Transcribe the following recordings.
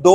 2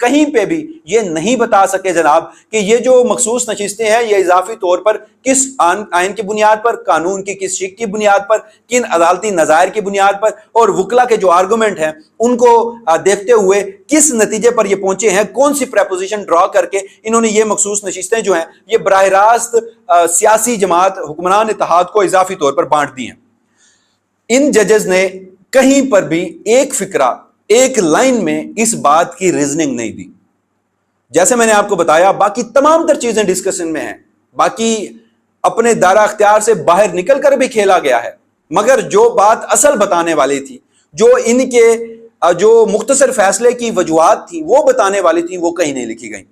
کہیں پہ بھی یہ نہیں بتا سکے جناب کہ یہ جو مخصوص نشستیں ہیں یہ اضافی طور پر کس آئین کی بنیاد پر، قانون کی کس شق کی بنیاد پر، کن عدالتی نظائر کی بنیاد پر، اور وکلا کے جو آرگومنٹ ہیں ان کو دیکھتے ہوئے کس نتیجے پر یہ پہنچے ہیں، کون سی پریپوزیشن ڈرا کر کے انہوں نے یہ مخصوص نشستیں جو ہیں یہ براہ راست سیاسی جماعت حکمران اتحاد کو اضافی طور پر بانٹ دی ہیں۔ ان ججز نے کہیں پر بھی ایک فقرہ، ایک لائن میں اس بات کی ریزننگ نہیں دی۔ جیسے میں نے آپ کو بتایا باقی تمام تر چیزیں ڈسکشن میں ہیں، باقی اپنے دائرہ اختیار سے باہر نکل کر بھی کھیلا گیا ہے، مگر جو بات اصل بتانے والی تھی، جو ان کے جو مختصر فیصلے کی وجوہات تھی وہ بتانے والی تھی، وہ کہیں نہیں لکھی گئیں۔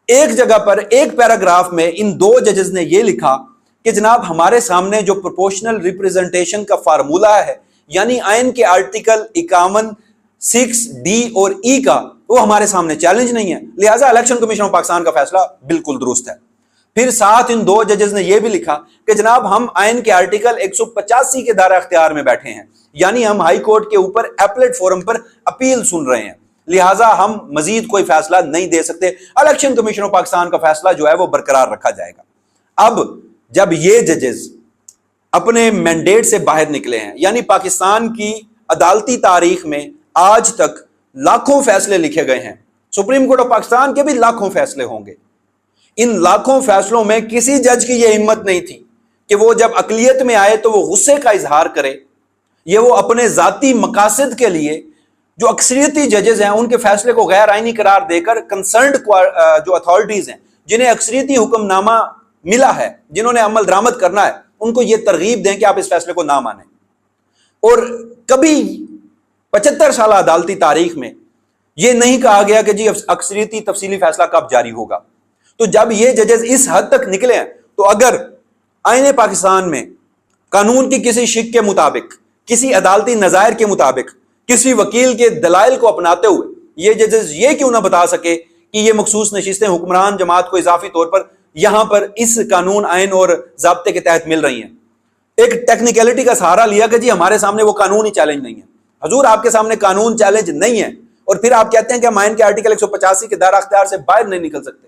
ایک جگہ پر ایک پیراگراف میں ان دو ججز نے یہ لکھا کہ جناب ہمارے سامنے جو پروپورشنل ریپریزنٹیشن کا فارمولہ ہے، یعنی آئین کے آرٹیکل 51 6D اور E کا، وہ ہمارے سامنے چیلنج نہیں ہے، لہٰذا الیکشن کمیشن آف پاکستان کا فیصلہ بالکل درست ہے۔ پھر ساتھ ان دو ججز نے یہ بھی لکھا کہ جناب ہم آئین کے آرٹیکل 185 کے دائرہ اختیار میں بیٹھے ہیں، یعنی ہم ہائی کورٹ کے اوپر ایپلیٹ فورم پر اپیل سن رہے ہیں، لہٰذا ہم مزید کوئی فیصلہ نہیں دے سکتے، الیکشن کمیشن آف پاکستان کا فیصلہ جو ہے وہ برقرار رکھا جائے گا۔ اب جب یہ ججز اپنے مینڈیٹ سے باہر نکلے ہیں، یعنی پاکستان کی عدالتی تاریخ میں آج تک لاکھوں فیصلے لکھے گئے ہیں، سپریم کورٹ آف پاکستان کے بھی لاکھوں فیصلے ہوں گے، ان لاکھوں فیصلوں میں کسی جج کی یہ ہمت نہیں تھی کہ وہ جب اقلیت میں آئے تو وہ غصے کا اظہار کرے، یہ وہ اپنے ذاتی مقاصد کے لیے جو اکثریتی ججز ہیں ان کے فیصلے کو غیر آئینی قرار دے کر کنسرنڈ جو اتھارٹیز ہیں جنہیں اکثریتی حکم نامہ ملا ہے، جنہوں نے عمل درآمد کرنا ہے، ان کو یہ ترغیب دیں کہ آپ اس فیصلے کو نہ مانیں۔ اور کبھی 75 سالہ عدالتی تاریخ میں یہ نہیں کہا گیا کہ جی اکثریتی تفصیلی فیصلہ کب جاری ہوگا۔ تو جب یہ ججز اس حد تک نکلے ہیں تو اگر آئین پاکستان میں قانون کی کسی شق کے مطابق، کسی عدالتی نظائر کے مطابق، کسی وکیل کے دلائل کو اپناتے ہوئے یہ ججز یہ کیوں نہ بتا سکے کہ یہ مخصوص نشستیں حکمران جماعت کو اضافی طور پر یہاں پر اس قانون، آئین اور ضابطے کے تحت مل رہی ہیں، ایک ٹیکنیکلٹی کا سہارا لیا کہ جی ہمارے سامنے وہ قانون ہی چیلنج نہیں ہے۔ حضور آپ کے سامنے قانون چیلنج نہیں ہے اور پھر آپ کہتے ہیں کہ ہم آئین کے آرٹیکل 185 کے دائرہ اختیار سے باہر نہیں نکل سکتے،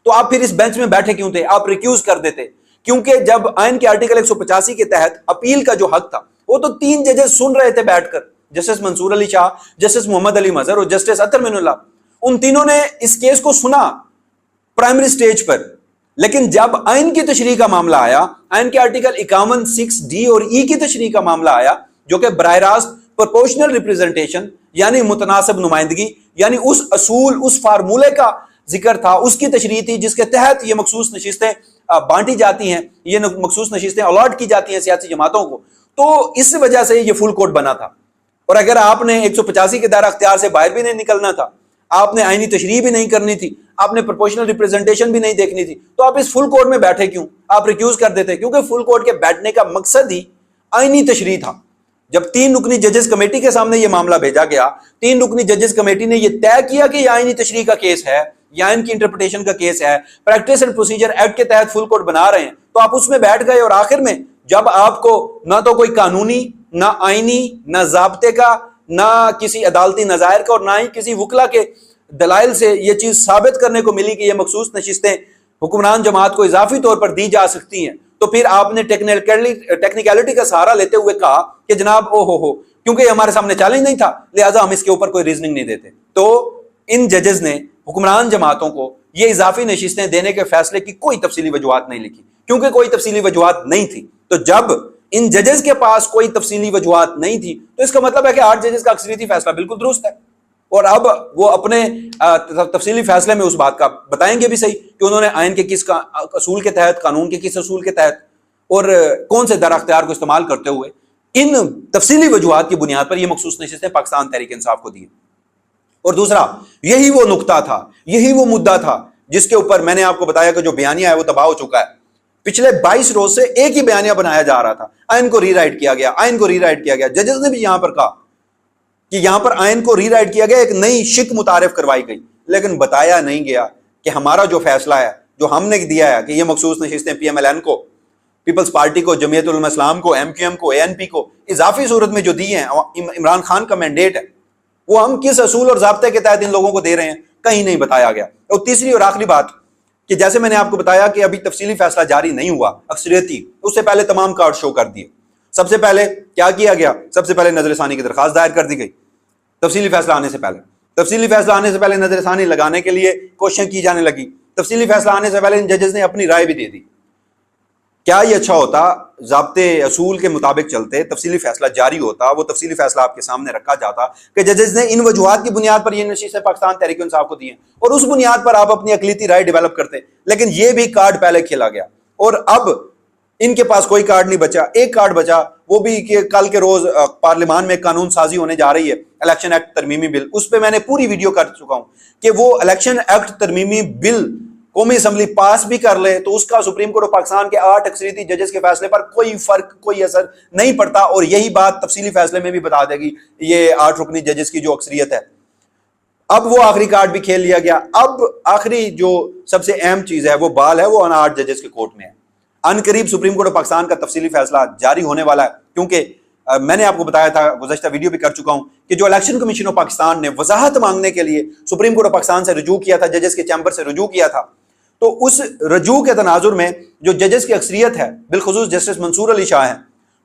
تو آپ پھر اس بینچ میں بیٹھے کیوں تھے؟ آپ ریکیوز کر دیتے، کیونکہ جب آئین کے آرٹیکل 185 کے تحت اپیل کا جو حق تھا وہ تو 3 ججز سن رہے تھے بیٹھ کر، جسٹس منصور علی شاہ، جسٹس محمد علی مظہر اور جسٹس اطہر من اللہ، ان تینوں نے اس کیس کو سنا پرائمری سٹیج پر، لیکن جب آئین کی تشریح کا معاملہ آیا، آئین کے آرٹیکل 51 6D اور E کی تشریح کا معاملہ آیا جو کہ براہ راست پروپورشنل ریپریزنٹیشن یعنی متناسب نمائندگی، یعنی اس اصول، اس فارمولے کا ذکر تھا، اس کی تشریح تھی جس کے تحت یہ مخصوص نشستیں بانٹی جاتی ہیں، یہ مخصوص نشستیں الاٹ کی جاتی ہیں سیاسی جماعتوں کو، تو اس وجہ سے یہ فل کورٹ بنا تھا۔ اور اگر آپ نے 185 کے دائرہ اختیار سے باہر بھی نہیں نکلنا تھا، آپ نے آئینی تشریح بھی نہیں کرنی تھی، آپ نے پروپورشنل ریپریزنٹیشن بھی نہیں دیکھنی تھی، تو آپ اس فل کورٹ میں بیٹھے کیوں؟ آپ ریکیوز کر دیتے، کیونکہ فل کورٹ کے بیٹھنے کا مقصد ہی آئینی تشریح تھا۔ جب 3 رکنی ججز کمیٹی کے سامنے یہ معاملہ بھیجا گیا، 3 رکنی ججز کمیٹی نے یہ طے کیا کہ یہ آئینی تشریح کا کیس ہے، یہ آئین کی انٹرپریٹیشن کا کیس ہے، پریکٹس اینڈ پروسیجر ایکٹ کے تحت فل کورٹ بنا رہے ہیں، تو آپ اس میں بیٹھ گئے، اور آخر میں جب آپ کو نہ تو کوئی قانونی، نہ آئینی، نہ ضابطے کا، نہ کسی عدالتی نظائر کا، اور نہ ہی کسی وکلا کے دلائل سے یہ چیز ثابت کرنے کو ملی کہ یہ مخصوص نشستیں حکمران جماعت کو اضافی طور پر دی جا سکتی ہیں، تو پھر آپ نے ٹیکنیکلٹی کا سہارا لیتے ہوئے کہا کہ جناب او کیونکہ یہ ہمارے سامنے چیلنج نہیں تھا لہٰذا ہم اس کے اوپر کوئی ریزننگ نہیں دیتے۔ تو ان ججز نے حکمران جماعتوں کو یہ اضافی نشستیں دینے کے فیصلے کی کوئی تفصیلی وجوہات نہیں لکھی، کیونکہ کوئی تفصیلی وجوہات نہیں تھی۔ تو جب ان ججز کے پاس کوئی تفصیلی وجوہات نہیں تھی تو اس کا مطلب ہے کہ 8 ججز کا اکثریتی فیصلہ بالکل درست ہے، اور اب وہ اپنے تفصیلی فیصلے میں اس بات کا بتائیں گے بھی صحیح کہ انہوں نے آئین کے کس اصول کے تحت، قانون کے کس اصول کے تحت اور کون سے دائرہ اختیار کو استعمال کرتے ہوئے ان تفصیلی وجوہات کی بنیاد پر یہ مخصوص نشستیں پاکستان تحریک انصاف کو دی۔ اور دوسرا، یہی وہ نقطہ تھا، یہی وہ مدعا تھا جس کے اوپر میں نے آپ کو بتایا کہ جو بیانیہ ہے وہ تباہ ہو چکا ہے۔ پچھلے 22 روز سے ایک ہی بیانیہ بنایا جا رہا تھا، آئین کو ری رائٹ کیا گیا، آئین کو ری رائٹ کیا گیا۔ ججز نے بھی یہاں پر کہا کہ یہاں پر آئین کو ری رائٹ کیا گیا، ایک نئی شک متعارف کروائی گئی، لیکن بتایا نہیں گیا کہ ہمارا جو فیصلہ ہے، جو ہم نے دیا ہے کہ یہ مخصوص نشستیں پی ایم ایل این کو، پیپلز پارٹی کو، جمعیت علماء اسلام کو، ایم کیو ایم کو، اے این پی کو اضافی صورت میں جو دی ہیں، عمران خان کا مینڈیٹ ہے، وہ ہم کس اصول اور ضابطے کے تحت ان لوگوں کو دے رہے ہیں؟ کہیں نہیں بتایا گیا۔ اور تیسری اور آخری بات کہ جیسے میں نے آپ کو بتایا کہ ابھی تفصیلی فیصلہ جاری نہیں ہوا اکثریتی، اس سے پہلے تمام کارڈ شو کر دیے۔ سب سے پہلے کیا کیا گیا؟ سب سے پہلے نظر ثانی کی درخواست دائر کر دی گئی تفصیلی فیصلہ آنے سے پہلے۔ تفصیلی فیصلہ آنے سے پہلے نظر ثانی لگانے کے لیے کوششیں کی جانے لگی۔ تفصیلی فیصلہ آنے سے پہلے ان ججز نے اپنی رائے بھی دے دی۔ کیا یہ اچھا ہوتا؟ ضابطے اصول کے مطابق چلتے، تفصیلی فیصلہ جاری ہوتا، وہ تفصیلی فیصلہ آپ کے سامنے رکھا جاتا کہ ججز نے ان وجوہات کی بنیاد پر یہ نشست پاکستان تحریک انصاف کو دیے اور اس بنیاد پر آپ اپنی اقلیتی رائے ڈیولپ کرتے، لیکن یہ بھی کارڈ پہلے کھیلا گیا اور اب ان کے پاس کوئی کارڈ نہیں بچا۔ ایک کارڈ بچا، وہ بھی کہ کل کے روز پارلیمان میں قانون سازی ہونے جا رہی ہے، الیکشن ایکٹ ترمیمی بل، اس پہ میں نے پوری ویڈیو کر چکا ہوں کہ وہ الیکشن ایکٹ ترمیمی بل قومی اسمبلی پاس بھی کر لے تو اس کا سپریم کورٹ آف پاکستان کے 8 اکثریتی ججز کے فیصلے پر کوئی فرق، کوئی اثر نہیں پڑتا، اور یہی بات تفصیلی فیصلے میں بھی بتا دے گی یہ 8 رکنی ججز کی جو اکثریت ہے۔ اب وہ آخری کارڈ بھی کھیل لیا گیا۔ اب آخری جو سب سے اہم چیز ہے وہ بال ہے، وہ 8 ججز کے کورٹ میں ہے۔ ان قریب سپریم کورٹ آف پاکستان کا تفصیلی فیصلہ جاری ہونے والا ہے، کیونکہ میں نے آپ کو بتایا تھا، گزشتہ ویڈیو بھی کر چکا ہوں کہ جو الیکشن کمیشن آف پاکستان نے وضاحت مانگنے کے لیے سپریم کورٹ آف پاکستان سے رجوع کیا تھا، ججز کے چیمبر سے رجوع کیا تھا، تو اس رجوع کے تناظر میں جو ججز کی اکثریت ہے، بالخصوص جسٹس منصور علی شاہ ہیں،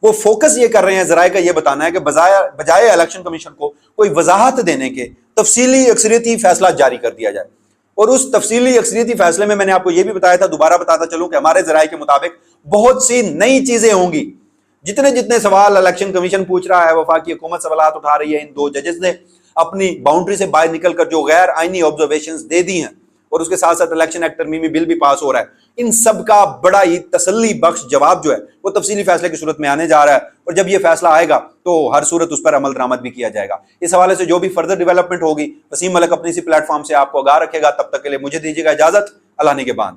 وہ فوکس یہ کر رہے ہیں، ذرائع کا یہ بتانا ہے کہ بجائے الیکشن کمیشن کو کوئی وضاحت دینے کے تفصیلی اکثریتی فیصلہ جاری کر دیا جائے۔ اور اس تفصیلی اکثریتی فیصلے میں نے آپ کو یہ بھی بتایا تھا، دوبارہ بتاتا چلوں کہ ہمارے ذرائع کے مطابق بہت سی نئی چیزیں ہوں گی۔ جتنے سوال الیکشن کمیشن پوچھ رہا ہے، وفاقی حکومت سوالات اٹھا رہی ہے، ان 2 ججز نے اپنی باؤنڈری سے باہر نکل کر جو غیر آئینی آبزرویشنز دے دی ہیں، اور اس کے ساتھ ساتھ الیکشن ایکٹ ترمیمی بل بھی پاس ہو رہا ہے، ان سب کا بڑا ہی تسلی بخش جواب جو ہے وہ تفصیلی فیصلے کی صورت میں آنے جا رہا ہے، اور جب یہ فیصلہ آئے گا تو ہر صورت اس پر عمل درآمد بھی کیا جائے گا۔ اس حوالے سے جو بھی فردر ڈیولپمنٹ ہوگی، وسیم ملک اپنی اسی پلیٹ فارم سے آپ کو آگاہ رکھے گا۔ تب تک کے لیے مجھے دیجیے گا اجازت، اللہ نگہبان۔